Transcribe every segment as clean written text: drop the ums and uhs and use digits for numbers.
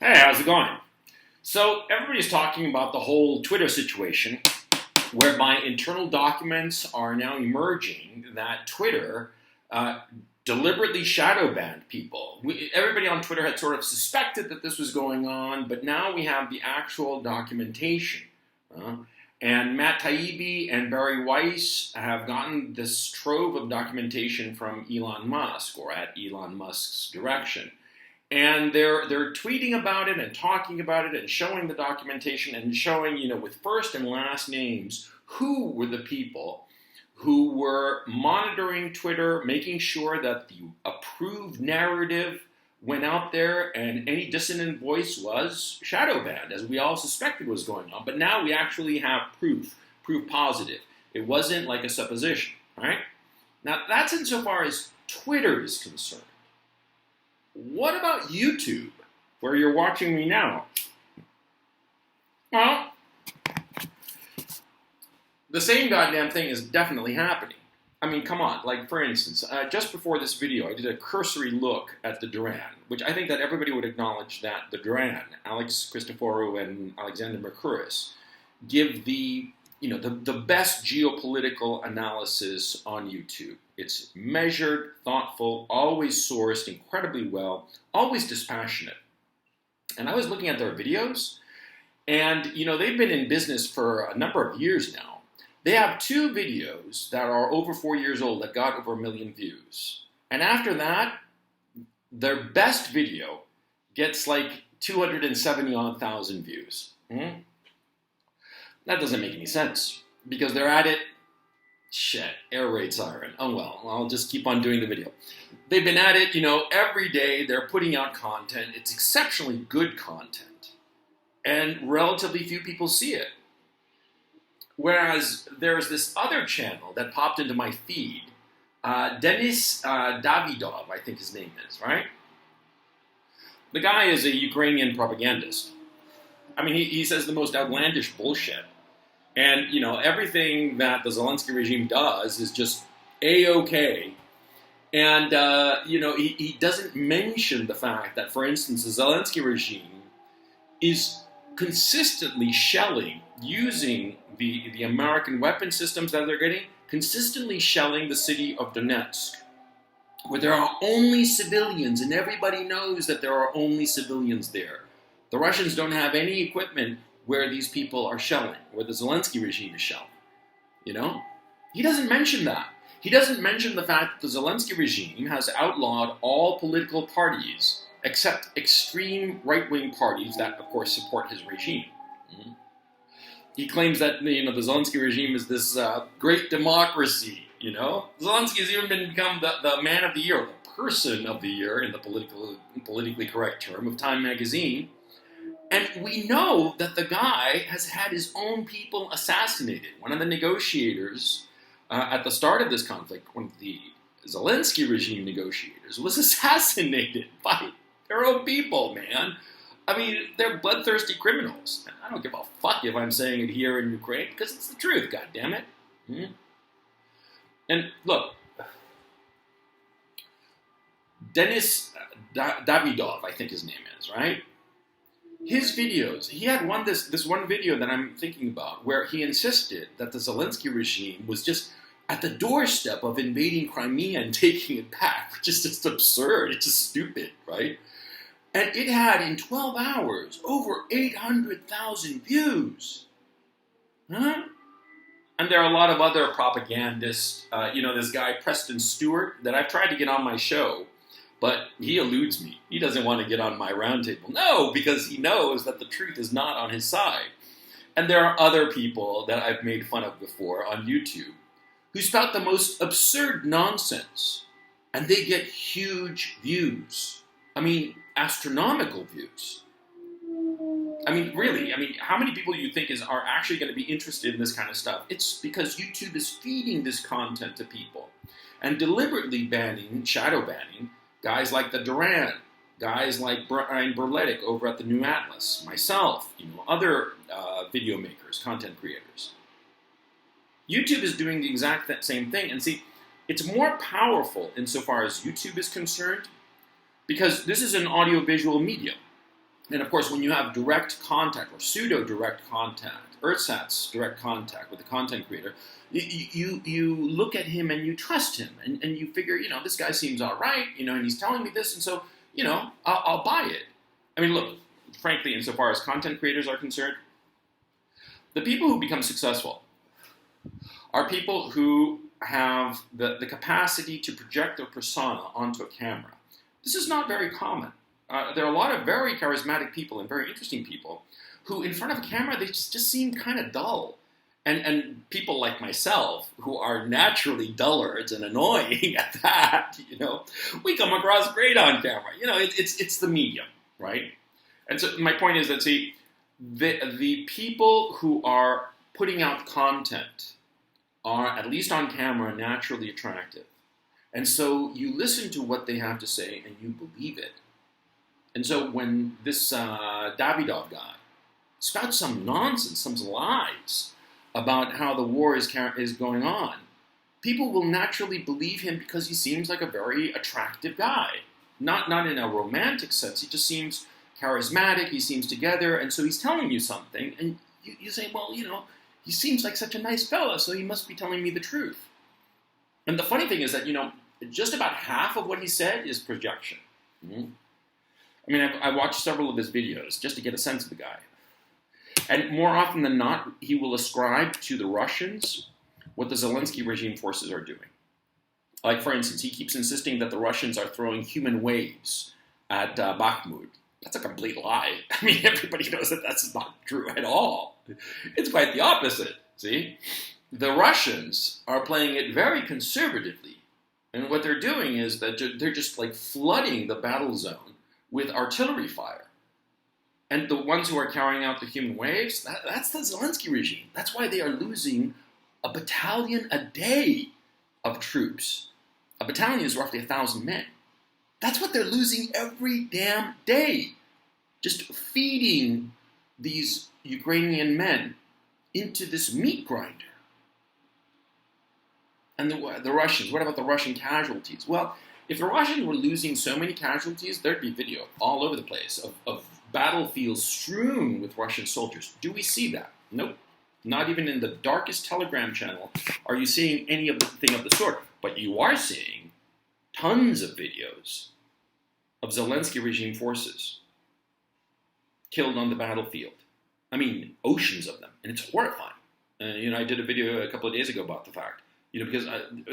Hey, how's it going? So everybody's talking about the whole Twitter situation, whereby internal documents are now emerging that Twitter deliberately shadow banned people. Everybody on Twitter had sort of suspected that this was going on, but now we have the actual documentation. And Matt Taibbi and Barry Weiss have gotten this trove of documentation from Elon Musk, or at Elon Musk's direction. And they're tweeting about it and talking about it and showing the documentation and showing, with first and last names, who were the people who were monitoring Twitter, making sure that the approved narrative went out there and any dissonant voice was shadow banned, as we all suspected was going on. But now we actually have proof positive. It wasn't like a supposition, right? Now, that's insofar as Twitter is concerned. What about YouTube, where you're watching me now? Well, the same goddamn thing is definitely happening. I mean, come on. Like, for instance, just before this video, I did a cursory look at the Duran, which I think that everybody would acknowledge that the Duran, Alex Christoforou and Alexander Mercouris, give the best geopolitical analysis on YouTube. It's measured, thoughtful, always sourced incredibly well, always dispassionate. And I was looking at their videos, and they've been in business for a number of years now. They have 2 videos that are over 4 years old that got over 1 million views. And after that, their best video gets like 270,000 views. That doesn't make any sense, because they're at it. Shit, air raid siren. Oh well, I'll just keep on doing the video. They've been at it, every day. They're putting out content. It's exceptionally good content. And relatively few people see it. Whereas there's this other channel that popped into my feed. Denis Davidov, I think his name is, right? The guy is a Ukrainian propagandist. I mean, he says the most outlandish bullshit. And, everything that the Zelensky regime does is just A-okay. And, he doesn't mention the fact that, for instance, the Zelensky regime is consistently shelling, using the American weapon systems that they're getting, consistently shelling the city of Donetsk, where there are only civilians, and everybody knows that there are only civilians there. The Russians don't have any equipment where these people are shelling, where the Zelensky regime is shelling. He doesn't mention that. He doesn't mention the fact that the Zelensky regime has outlawed all political parties except extreme right-wing parties that, of course, support his regime. He claims that the Zelensky regime is this great democracy. Zelensky has even become the man of the year, or the person of the year in the politically correct term of Time magazine. And we know that the guy has had his own people assassinated. One of the negotiators at the start of this conflict, one of the Zelensky regime negotiators, was assassinated by their own people, man. I mean, they're bloodthirsty criminals. I don't give a fuck if I'm saying it here in Ukraine, because it's the truth, goddammit. And look, Denis Davidov, I think his name is, right? His videos, he had this one video that I'm thinking about, where he insisted that the Zelensky regime was just at the doorstep of invading Crimea and taking it back, which is just absurd. It's just stupid, right? And it had, in 12 hours, over 800,000 views. And there are a lot of other propagandists. This guy, Preston Stewart, that I've tried to get on my show, but he eludes me. He doesn't want to get on my roundtable. No, because he knows that the truth is not on his side. And there are other people that I've made fun of before on YouTube who spout the most absurd nonsense, and they get huge views. I mean, astronomical views. I mean, really, how many people do you think are actually going to be interested in this kind of stuff? It's because YouTube is feeding this content to people and deliberately shadow banning, guys like the Duran, guys like Brian Berletic over at the New Atlas, myself, other video makers, content creators. YouTube is doing the exact same thing. And see, it's more powerful insofar as YouTube is concerned, because this is an audiovisual medium. And of course, when you have direct contact or pseudo-direct contact, ersatz direct contact with the content creator, you look at him and you trust him, and you figure, this guy seems all right, and he's telling me this, and so, I'll buy it. I mean, look, frankly, insofar as content creators are concerned, the people who become successful are people who have the capacity to project their persona onto a camera. This is not very common. There are a lot of very charismatic people and very interesting people who, in front of a camera, they just seem kind of dull. And people like myself, who are naturally dullards and annoying at that, we come across great on camera. It's the medium, right? And so my point is that, see, the people who are putting out content are, at least on camera, naturally attractive. And so you listen to what they have to say and you believe it. And so when this Davidov guy spouts some nonsense, some lies about how the war is going on, people will naturally believe him because he seems like a very attractive guy. Not in a romantic sense. He just seems charismatic, he seems together, and so he's telling you something, and you say, well, he seems like such a nice fella, so he must be telling me the truth. And the funny thing is that, just about half of what he said is projection. Mm-hmm. I mean, I watched several of his videos just to get a sense of the guy. And more often than not, he will ascribe to the Russians what the Zelensky regime forces are doing. Like, for instance, he keeps insisting that the Russians are throwing human waves at Bakhmut. That's a complete lie. I mean, everybody knows that that's not true at all. It's quite the opposite, see? The Russians are playing it very conservatively. And what they're doing is that they're just like flooding the battle zone with artillery fire. And the ones who are carrying out the human waves, that's the Zelensky regime. That's why they are losing a battalion a day of troops. A battalion is roughly 1,000 men. That's what they're losing every damn day. Just feeding these Ukrainian men into this meat grinder. And the Russians, what about the Russian casualties? Well, if the Russians were losing so many casualties, there'd be video all over the place of battlefields strewn with Russian soldiers. Do we see that? Nope. Not even in the darkest Telegram channel are you seeing anything of the sort. But you are seeing tons of videos of Zelensky regime forces killed on the battlefield. I mean, oceans of them, and it's horrifying. I did a video a couple of days ago about the fact, because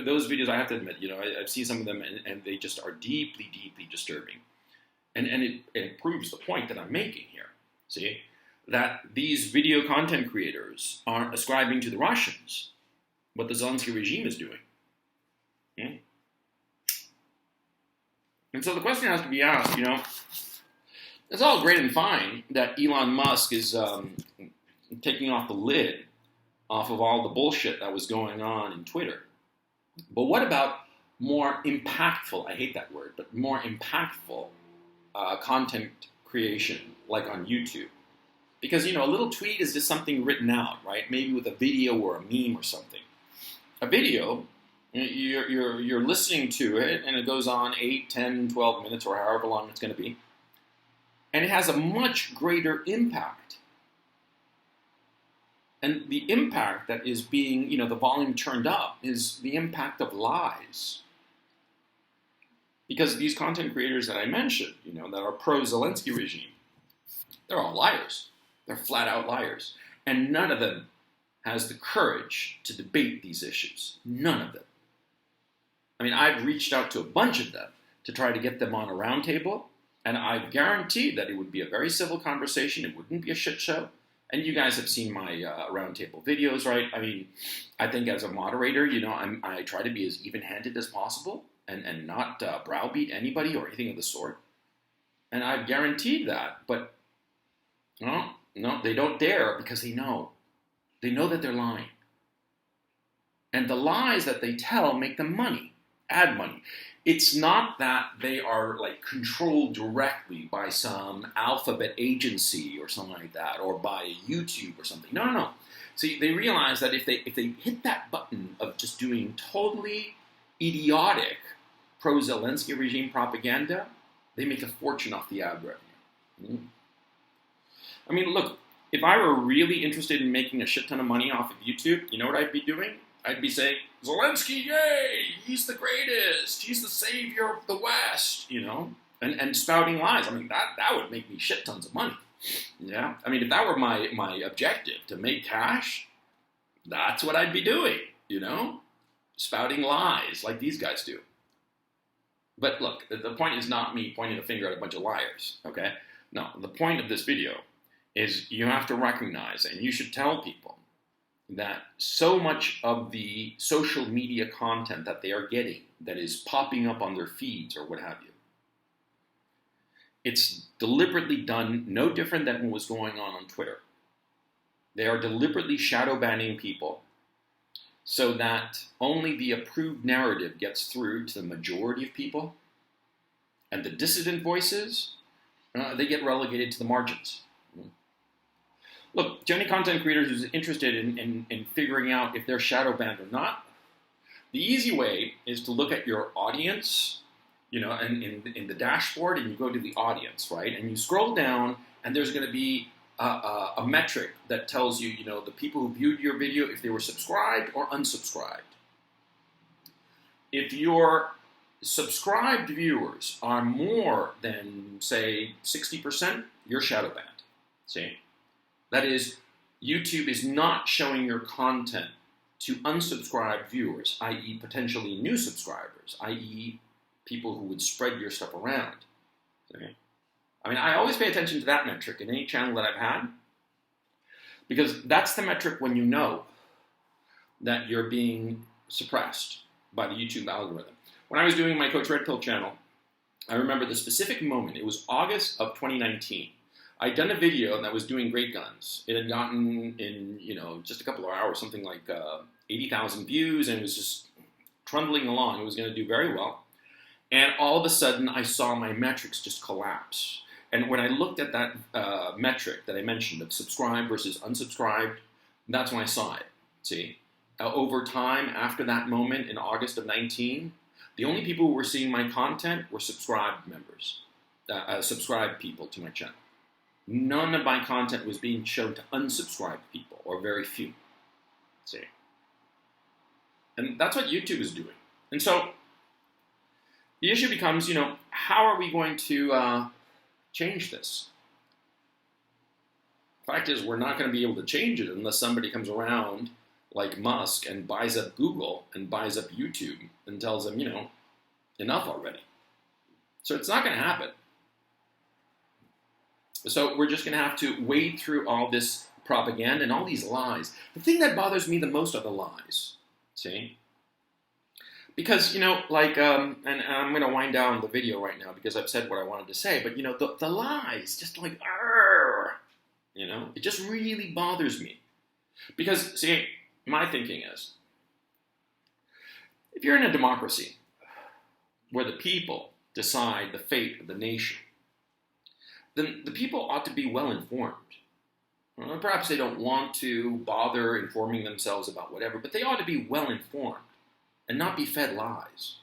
those videos, I have to admit, I've seen some of them, and they just are deeply, deeply disturbing. And it proves the point that I'm making here, see? That these video content creators are ascribing to the Russians what the Zelensky regime is doing. Hmm? And so the question has to be asked, it's all great and fine that Elon Musk is taking off the lid off of all the bullshit that was going on in Twitter. But what about more impactful, I hate that word, but more impactful content creation, like on YouTube? Because, a little tweet is just something written out, right? Maybe with a video or a meme or something. A video, you're listening to it, and it goes on 8, 10, 12 minutes, or however long it's going to be. And it has a much greater impact. And the impact that is being, the volume turned up is the impact of lies. Because these content creators that I mentioned, that are pro-Zelensky regime, they're all liars. They're flat out liars. And none of them has the courage to debate these issues. None of them. I mean, I've reached out to a bunch of them to try to get them on a roundtable, and I've guaranteed that it would be a very civil conversation. It wouldn't be a shit show. And you guys have seen my roundtable videos, right? I mean, I think as a moderator, I try to be as even-handed as possible and not browbeat anybody or anything of the sort. And I've guaranteed that, but no, they don't dare because they know. They know that they're lying. And the lies that they tell make them money, ad money. It's not that they are controlled directly by some alphabet agency or something like that, or by YouTube or something. No. See, they realize that if they hit that button of just doing totally idiotic pro-Zelensky regime propaganda, they make a fortune off the ad revenue. I mean, look, if I were really interested in making a shit ton of money off of YouTube, you know what I'd be doing? I'd be saying, Zelensky, yay! He's the greatest! He's the savior of the West, you know? And spouting lies. I mean, that would make me shit tons of money. Yeah? I mean, if that were my objective, to make cash, that's what I'd be doing, you know? Spouting lies like these guys do. But look, the point is not me pointing a finger at a bunch of liars, okay? No, the point of this video is you have to recognize, and you should tell people, that so much of the social media content that they are getting, that is popping up on their feeds or what have you, it's deliberately done no different than what was going on Twitter. They are deliberately shadow banning people so that only the approved narrative gets through to the majority of people, and the dissident voices, they get relegated to the margins. Look, to any content creator who's interested in figuring out if they're shadow banned or not, the easy way is to look at your audience, you know, and in the dashboard, and you go to the audience, right? And you scroll down, and there's going to be a metric that tells you, you know, the people who viewed your video, if they were subscribed or unsubscribed. If your subscribed viewers are more than, say, 60%, you're shadow banned. See? That is, YouTube is not showing your content to unsubscribed viewers, i.e. potentially new subscribers, i.e. people who would spread your stuff around. Okay? I mean, I always pay attention to that metric in any channel that I've had, because that's the metric when you know that you're being suppressed by the YouTube algorithm. When I was doing my Coach Red Pill channel, I remember the specific moment. It was August of 2019. I'd done a video that was doing great guns. It had gotten, in, you know, just a couple of hours, something like 80,000 views, and it was just trundling along. It was going to do very well. And all of a sudden, I saw my metrics just collapse. And when I looked at that metric that I mentioned of subscribed versus unsubscribed, that's when I saw it. See? Over time, after that moment in August of 19, the only people who were seeing my content were subscribed members, subscribed people to my channel. None of my content was being shown to unsubscribed people, or very few. See? And that's what YouTube is doing. And so, the issue becomes, you know, how are we going to change this? The fact is, we're not going to be able to change it unless somebody comes around like Musk and buys up Google and buys up YouTube and tells them, you know, enough already. So it's not going to happen. So we're just going to have to wade through all this propaganda and all these lies. The thing that bothers me the most are the lies, see? Because, you know, like, and I'm going to wind down the video right now because I've said what I wanted to say, but, you know, the lies, just like, you know, it just really bothers me. Because, see, my thinking is, if you're in a democracy where the people decide the fate of the nation, then the people ought to be well informed. Well, perhaps they don't want to bother informing themselves about whatever, but they ought to be well informed and not be fed lies.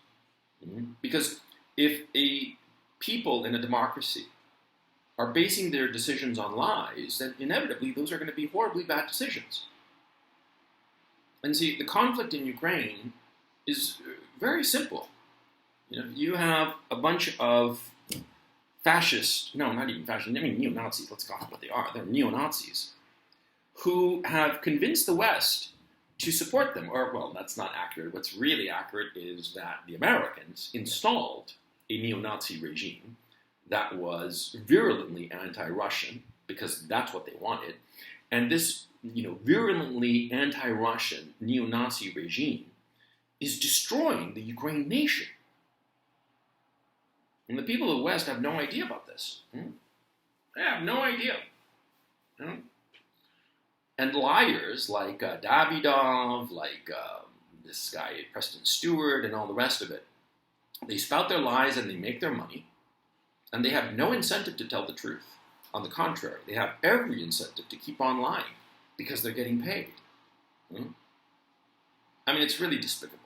Because if a people in a democracy are basing their decisions on lies, then inevitably those are going to be horribly bad decisions. And see, the conflict in Ukraine is very simple. You know, you have a bunch of fascists, no, not even fascists, I mean neo-Nazis, let's call it what they are. They're neo-Nazis who have convinced the West to support them. Or, well, that's not accurate. What's really accurate is that the Americans installed a neo-Nazi regime that was virulently anti-Russian, because that's what they wanted. And this, you know, virulently anti-Russian neo-Nazi regime is destroying the Ukraine nation. And the people of the West have no idea about this. They have no idea. And liars like Davidov, like this guy Preston Stewart, and all the rest of it, they spout their lies and they make their money, and they have no incentive to tell the truth. On the contrary, they have every incentive to keep on lying because they're getting paid. I mean, it's really despicable.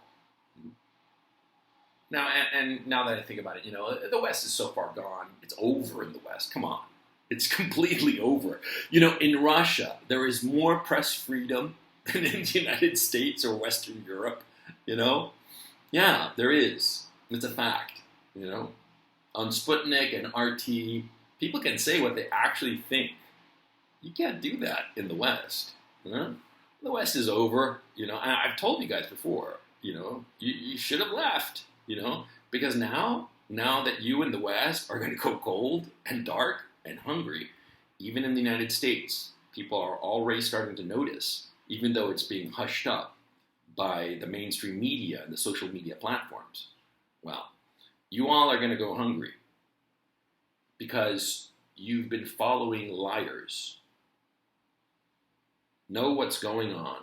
Now, and now that I think about it, you know, the West is so far gone. It's over in the West. Come on. It's completely over. You know, in Russia, there is more press freedom than in the United States or Western Europe, you know? Yeah, there is. It's a fact, you know? On Sputnik and RT, people can say what they actually think. You can't do that in the West, you know? The West is over, you know? And I've told you guys before, you know, you should have left, you know? Because now that you in the West are going to go cold and dark and hungry, even in the United States, people are already starting to notice, even though it's being hushed up by the mainstream media and the social media platforms. Well, you all are going to go hungry because you've been following liars. Know what's going on.